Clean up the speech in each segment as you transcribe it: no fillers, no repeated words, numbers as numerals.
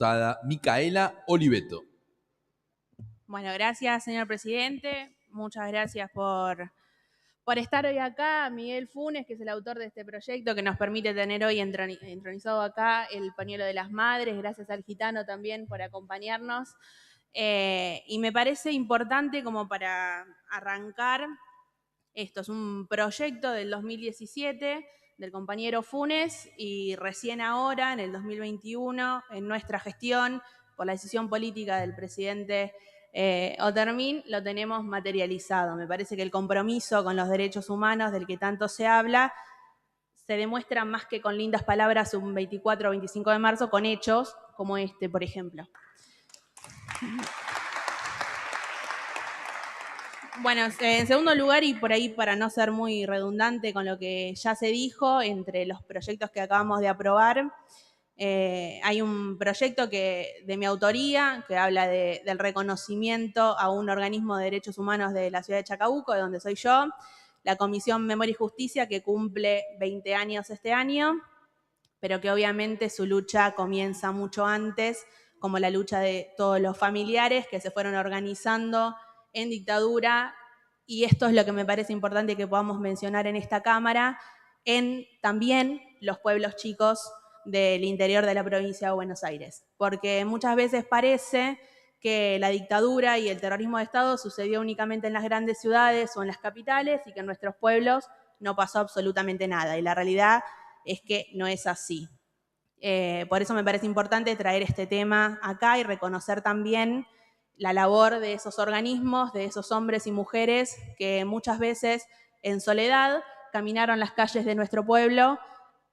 diputada Micaela Oliveto. Bueno, gracias, señor presidente. Muchas gracias por estar hoy acá. Miguel Funes, que es el autor de este proyecto que nos permite tener hoy entronizado acá el pañuelo de las madres. Gracias al Gitano también por acompañarnos. Y me parece importante como para arrancar, esto es un proyecto del 2017 del compañero Funes y recién ahora, en el 2021, en nuestra gestión, por la decisión política del presidente Otermin, lo tenemos materializado. Me parece que el compromiso con los derechos humanos del que tanto se habla se demuestra más que con lindas palabras un 24 o 25 de marzo, con hechos como este, por ejemplo. Bueno, en segundo lugar, y por ahí para no ser muy redundante con lo que ya se dijo, entre los proyectos que acabamos de aprobar, hay un proyecto de mi autoría que habla del reconocimiento a un organismo de derechos humanos de la ciudad de Chacabuco, de donde soy yo, la Comisión Memoria y Justicia, que cumple 20 años este año, pero que obviamente su lucha comienza mucho antes, como la lucha de todos los familiares que se fueron organizando en dictadura, y esto es lo que me parece importante que podamos mencionar en esta Cámara, en también los pueblos chicos del interior de la provincia de Buenos Aires. Porque muchas veces parece que la dictadura y el terrorismo de Estado sucedió únicamente en las grandes ciudades o en las capitales y que en nuestros pueblos no pasó absolutamente nada. Y la realidad es que no es así. Por eso me parece importante traer este tema acá y reconocer también la labor de esos organismos, de esos hombres y mujeres que muchas veces en soledad caminaron las calles de nuestro pueblo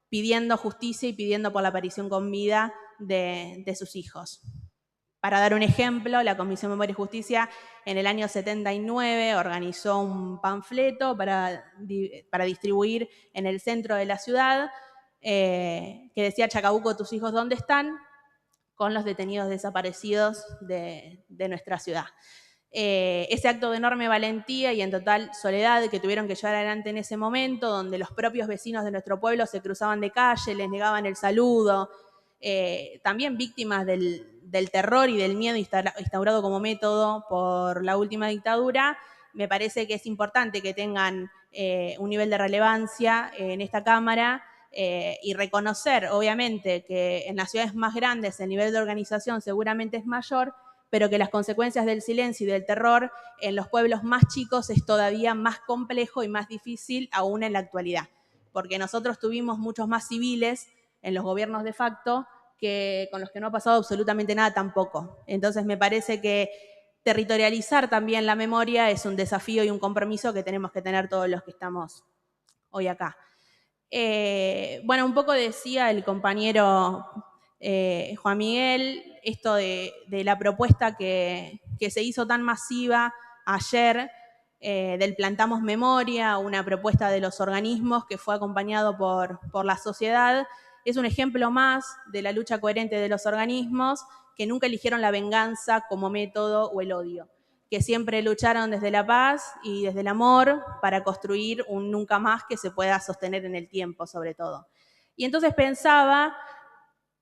pidiendo justicia y pidiendo por la aparición con vida de sus hijos. Para dar un ejemplo, la Comisión Memoria y Justicia en el año 79 organizó un panfleto para distribuir en el centro de la ciudad que decía: Chacabuco, tus hijos, ¿dónde están? Con los detenidos desaparecidos de nuestra ciudad. Ese acto de enorme valentía y en total soledad que tuvieron que llevar adelante en ese momento, donde los propios vecinos de nuestro pueblo se cruzaban de calle, les negaban el saludo, también víctimas del terror y del miedo instaurado como método por la última dictadura, me parece que es importante que tengan un nivel de relevancia en esta Cámara y reconocer, obviamente, que en las ciudades más grandes el nivel de organización seguramente es mayor, pero que las consecuencias del silencio y del terror en los pueblos más chicos es todavía más complejo y más difícil aún en la actualidad, porque nosotros tuvimos muchos más civiles en los gobiernos de facto que con los que no ha pasado absolutamente nada tampoco. Entonces me parece que territorializar también la memoria es un desafío y un compromiso que tenemos que tener todos los que estamos hoy acá. Bueno, un poco decía el compañero Juan Miguel, esto de la propuesta que se hizo tan masiva ayer del Plantamos Memoria, una propuesta de los organismos que fue acompañado por la sociedad. Es un ejemplo más de la lucha coherente de los organismos que nunca eligieron la venganza como método o el odio, que siempre lucharon desde la paz y desde el amor para construir un nunca más que se pueda sostener en el tiempo, sobre todo. Y entonces pensaba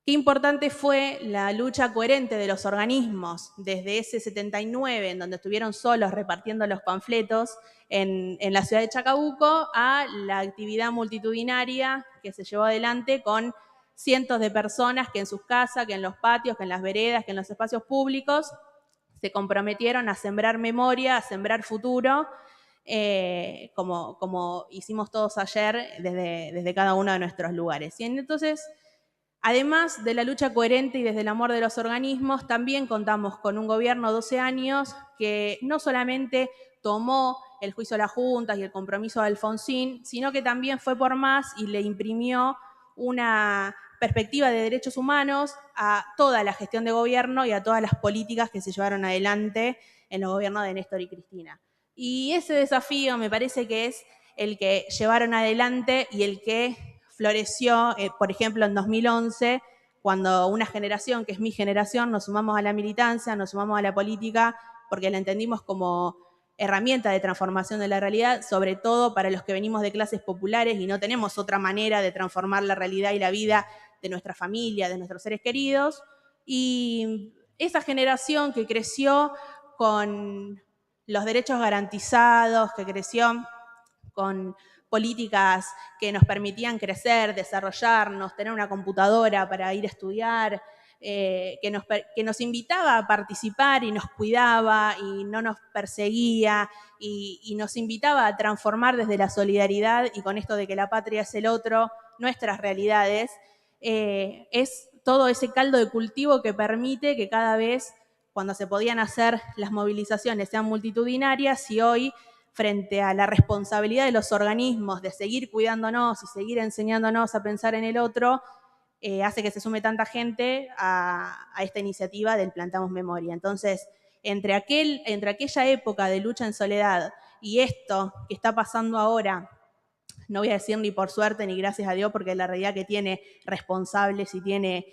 qué importante fue la lucha coherente de los organismos desde ese 79, en donde estuvieron solos repartiendo los panfletos en la ciudad de Chacabuco, a la actividad multitudinaria que se llevó adelante con cientos de personas que en sus casas, que en los patios, que en las veredas, que en los espacios públicos se comprometieron a sembrar memoria, a sembrar futuro, como hicimos todos ayer desde cada uno de nuestros lugares. Y entonces, además de la lucha coherente y desde el amor de los organismos, también contamos con un gobierno 12 años que no solamente tomó el juicio de las juntas y el compromiso de Alfonsín, sino que también fue por más y le imprimió una perspectiva de derechos humanos a toda la gestión de gobierno y a todas las políticas que se llevaron adelante en los gobiernos de Néstor y Cristina. Y ese desafío me parece que es el que llevaron adelante y el que floreció, por ejemplo, en 2011, cuando una generación, que es mi generación, nos sumamos a la militancia, nos sumamos a la política, porque la entendimos como herramienta de transformación de la realidad, sobre todo para los que venimos de clases populares y no tenemos otra manera de transformar la realidad y la vida de nuestra familia, de nuestros seres queridos. Y esa generación que creció con los derechos garantizados, que creció con políticas que nos permitían crecer, desarrollarnos, tener una computadora para ir a estudiar, que nos invitaba a participar y nos cuidaba y no nos perseguía y nos invitaba a transformar desde la solidaridad y con esto de que la patria es el otro, nuestras realidades, es todo ese caldo de cultivo que permite que cada vez, cuando se podían hacer las movilizaciones, sean multitudinarias y hoy, frente a la responsabilidad de los organismos de seguir cuidándonos y seguir enseñándonos a pensar en el otro, hace que se sume tanta gente a esta iniciativa del Plantamos Memoria. Entonces, entre aquella época de lucha en soledad y esto que está pasando ahora, no voy a decir ni por suerte ni gracias a Dios, porque la realidad que tiene responsables y tiene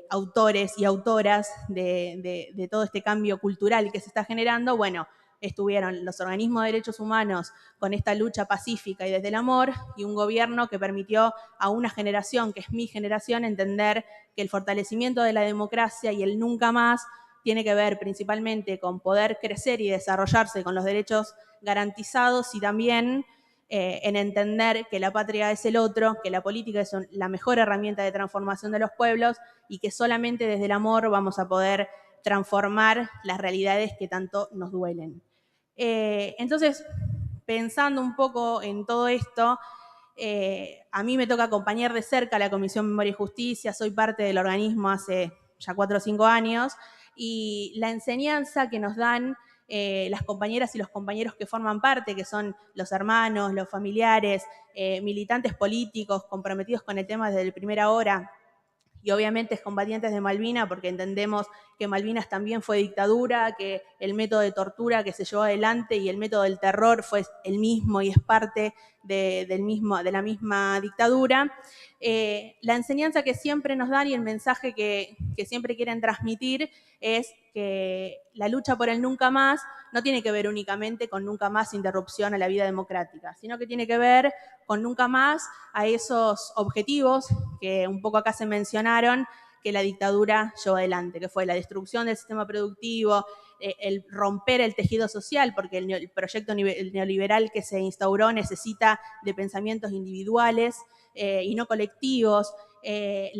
autores y autoras de todo este cambio cultural que se está generando, bueno, estuvieron los organismos de derechos humanos con esta lucha pacífica y desde el amor, y un gobierno que permitió a una generación, que es mi generación, entender que el fortalecimiento de la democracia y el nunca más tiene que ver principalmente con poder crecer y desarrollarse con los derechos garantizados y también en entender que la patria es el otro, que la política es la mejor herramienta de transformación de los pueblos y que solamente desde el amor vamos a poder transformar las realidades que tanto nos duelen. Entonces, pensando un poco en todo esto, a mí me toca acompañar de cerca a la Comisión Memoria y Justicia, soy parte del organismo hace ya 4 o 5 años, y la enseñanza que nos dan las compañeras y los compañeros que forman parte, que son los hermanos, los familiares, militantes políticos comprometidos con el tema desde la primera hora, y obviamente combatientes de Malvinas, porque entendemos que Malvinas también fue dictadura, que el método de tortura que se llevó adelante y el método del terror fue el mismo y es parte de la misma dictadura. La enseñanza que siempre nos dan y el mensaje que siempre quieren transmitir es que la lucha por el nunca más no tiene que ver únicamente con nunca más interrupción a la vida democrática, sino que tiene que ver con nunca más a esos objetivos que un poco acá se mencionaron, que la dictadura llevó adelante, que fue la destrucción del sistema productivo, el romper el tejido social, porque el proyecto neoliberal que se instauró necesita de pensamientos individuales y no colectivos, el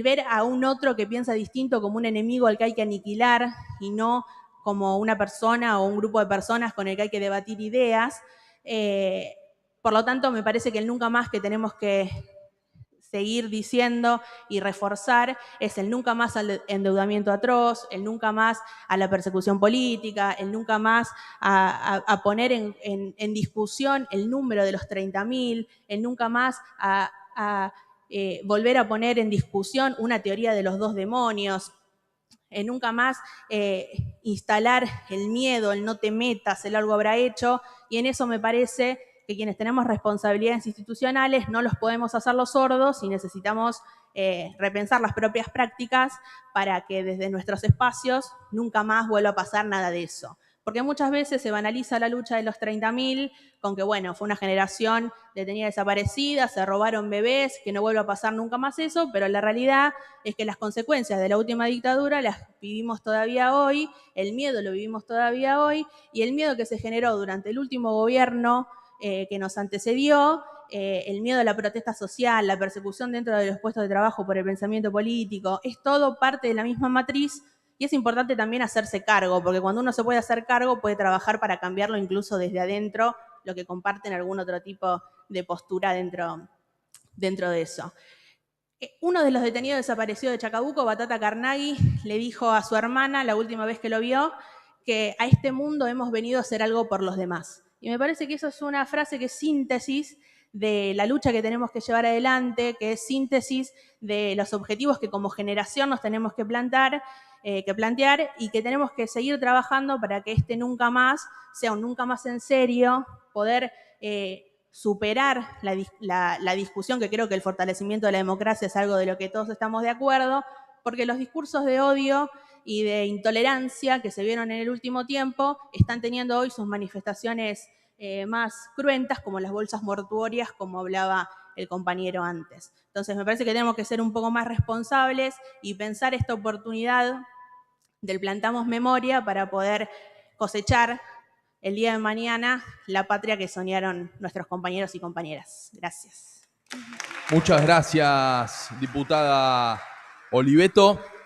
ver a un otro que piensa distinto como un enemigo al que hay que aniquilar y no como una persona o un grupo de personas con el que hay que debatir ideas. Por lo tanto, me parece que el nunca más que tenemos que seguir diciendo y reforzar es el nunca más al endeudamiento atroz, el nunca más a la persecución política, el nunca más a poner en discusión el número de los 30.000, el nunca más a volver a poner en discusión una teoría de los 2 demonios, nunca más instalar el miedo, el no te metas, el algo habrá hecho, y en eso me parece que quienes tenemos responsabilidades institucionales no los podemos hacer los sordos y necesitamos repensar las propias prácticas para que desde nuestros espacios nunca más vuelva a pasar nada de eso. Porque muchas veces se banaliza la lucha de los 30.000 con que, bueno, fue una generación detenida desaparecida, se robaron bebés, que no vuelva a pasar nunca más eso, pero la realidad es que las consecuencias de la última dictadura las vivimos todavía hoy, el miedo lo vivimos todavía hoy, y el miedo que se generó durante el último gobierno que nos antecedió, el miedo a la protesta social, la persecución dentro de los puestos de trabajo por el pensamiento político, es todo parte de la misma matriz. Y es importante también hacerse cargo, porque cuando uno se puede hacer cargo, puede trabajar para cambiarlo incluso desde adentro, lo que comparten algún otro tipo de postura dentro de eso. Uno de los detenidos desaparecidos de Chacabuco, Batata Carnaghi, le dijo a su hermana la última vez que lo vio que a este mundo hemos venido a hacer algo por los demás. Y me parece que eso es una frase que es síntesis de la lucha que tenemos que llevar adelante, que es síntesis de los objetivos que como generación nos tenemos que plantear y que tenemos que seguir trabajando para que este nunca más sea un nunca más en serio, poder superar la discusión, que creo que el fortalecimiento de la democracia es algo de lo que todos estamos de acuerdo, porque los discursos de odio y de intolerancia que se vieron en el último tiempo están teniendo hoy sus manifestaciones más cruentas, como las bolsas mortuorias, como hablaba el compañero antes. Entonces me parece que tenemos que ser un poco más responsables y pensar esta oportunidad del Plantamos Memoria para poder cosechar el día de mañana la patria que soñaron nuestros compañeros y compañeras. Gracias. Muchas gracias, diputada Oliveto.